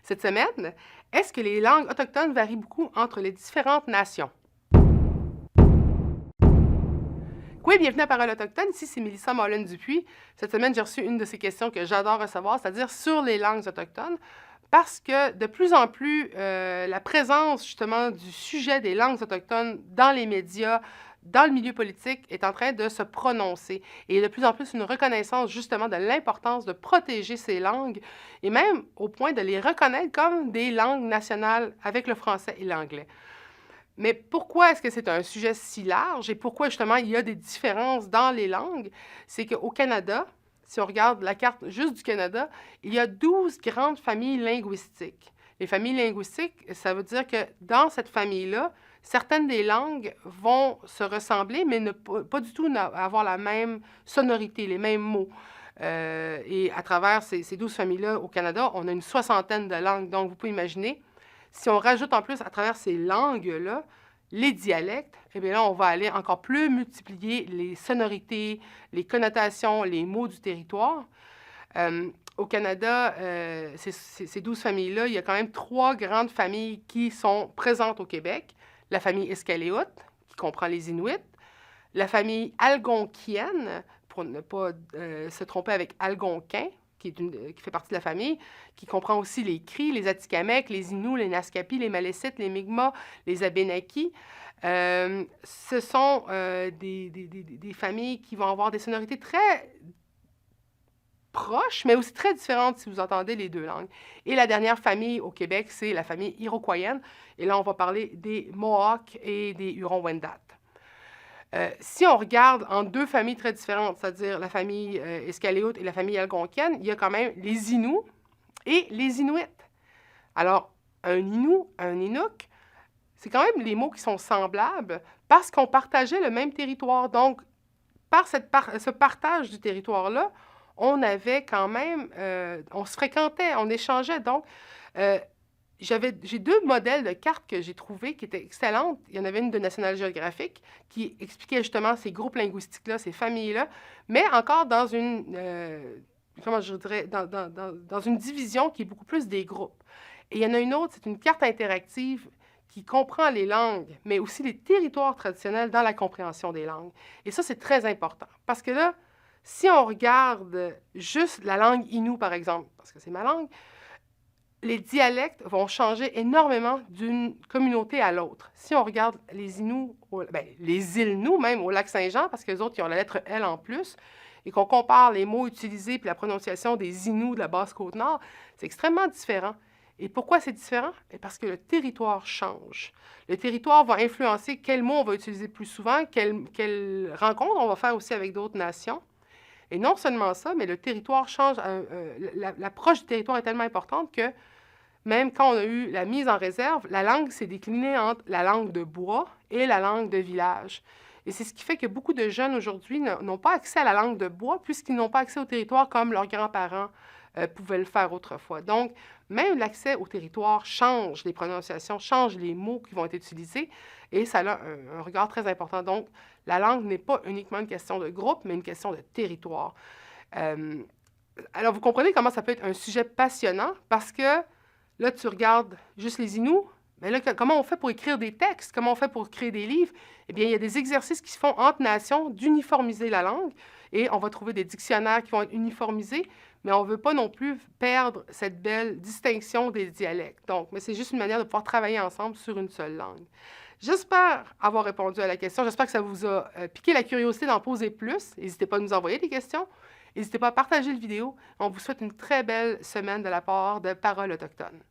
Cette semaine, est-ce que les langues autochtones varient beaucoup entre les différentes nations? Oui, bienvenue à Parole autochtone. Ici, c'est Mélissa Mollin-Dupuis. Cette semaine, j'ai reçu une de ces questions que j'adore recevoir, c'est-à-dire sur les langues autochtones, parce que de plus en plus, la présence justement du sujet des langues autochtones dans les médias, dans le milieu politique, est en train de se prononcer. Et il y a de plus en plus une reconnaissance justement de l'importance de protéger ces langues, et même au point de les reconnaître comme des langues nationales avec le français et l'anglais. Mais pourquoi est-ce que c'est un sujet si large et pourquoi justement il y a des différences dans les langues? C'est qu'au Canada, si on regarde la carte juste du Canada, il y a 12 grandes familles linguistiques. Les familles linguistiques, ça veut dire que dans cette famille-là, certaines des langues vont se ressembler, mais ne pas du tout avoir la même sonorité, les mêmes mots. Et à travers ces 12 familles-là au Canada, on a une soixantaine de langues. Donc, vous pouvez imaginer, si on rajoute en plus à travers ces langues-là les dialectes, eh bien là, on va aller encore plus multiplier les sonorités, les connotations, les mots du territoire. Au Canada, ces 12 familles-là, il y a quand même 3 grandes familles qui sont présentes au Québec. La famille Iskaliut, qui comprend les Inuits, la famille algonquienne, pour ne pas se tromper avec algonquin, qui fait partie de la famille, qui comprend aussi les Cris, les Atikamekw, les Inuits, les Naskapis, les Malécites, les Mi'kmaq, les Abénakis. Ce sont des familles qui vont avoir des sonorités très proches, mais aussi très différentes si vous entendez les deux langues. Et la dernière famille au Québec, c'est la famille iroquoienne. Et là, on va parler des Mohawks et des Hurons-Wendat. Si on regarde en deux familles très différentes, c'est-à-dire la famille Iskaliut et la famille algonquienne, il y a quand même les Inuits et les Inuits. Alors, un Innu, un Inuk, c'est quand même les mots qui sont semblables parce qu'on partageait le même territoire. Donc, par ce partage du territoire-là, on avait quand même, on se fréquentait, on échangeait. Donc, j'ai 2 modèles de cartes que j'ai trouvées qui étaient excellentes. Il y en avait une de National Geographic qui expliquait justement ces groupes linguistiques-là, ces familles-là, mais encore dans une, comment je dirais, dans une division qui est beaucoup plus des groupes. Et il y en a une autre, c'est une carte interactive qui comprend les langues, mais aussi les territoires traditionnels dans la compréhension des langues. Et ça, c'est très important. Parce que là, si on regarde juste la langue Innu, par exemple, parce que c'est ma langue, les dialectes vont changer énormément d'une communauté à l'autre. Si on regarde les Inuits, les Îles-nous même au lac Saint-Jean, parce que les autres, ils ont la lettre L en plus, et qu'on compare les mots utilisés puis la prononciation des Inuits de la Basse-Côte-Nord, c'est extrêmement différent. Et pourquoi c'est différent? Parce que le territoire change. Le territoire va influencer quels mots on va utiliser plus souvent, quelles rencontres on va faire aussi avec d'autres nations. Et non seulement ça, mais le territoire change. L'approche du territoire est tellement importante que même quand on a eu la mise en réserve, la langue s'est déclinée entre la langue de bois et la langue de village. Et c'est ce qui fait que beaucoup de jeunes aujourd'hui n'ont pas accès à la langue de bois puisqu'ils n'ont pas accès au territoire comme leurs grands-parents pouvaient le faire autrefois. Donc, même l'accès au territoire change les prononciations, change les mots qui vont être utilisés et ça a un regard très important. Donc, la langue n'est pas uniquement une question de groupe, mais une question de territoire. Alors, vous comprenez comment ça peut être un sujet passionnant parce que là, tu regardes juste les Inuits, mais là, comment on fait pour écrire des textes? Comment on fait pour créer des livres? Eh bien, il y a des exercices qui se font entre nations d'uniformiser la langue et on va trouver des dictionnaires qui vont être uniformisés, mais on ne veut pas non plus perdre cette belle distinction des dialectes. Donc, mais c'est juste une manière de pouvoir travailler ensemble sur une seule langue. J'espère avoir répondu à la question. J'espère que ça vous a piqué la curiosité d'en poser plus. N'hésitez pas à nous envoyer des questions. N'hésitez pas à partager la vidéo. On vous souhaite une très belle semaine de la part de Parole autochtone.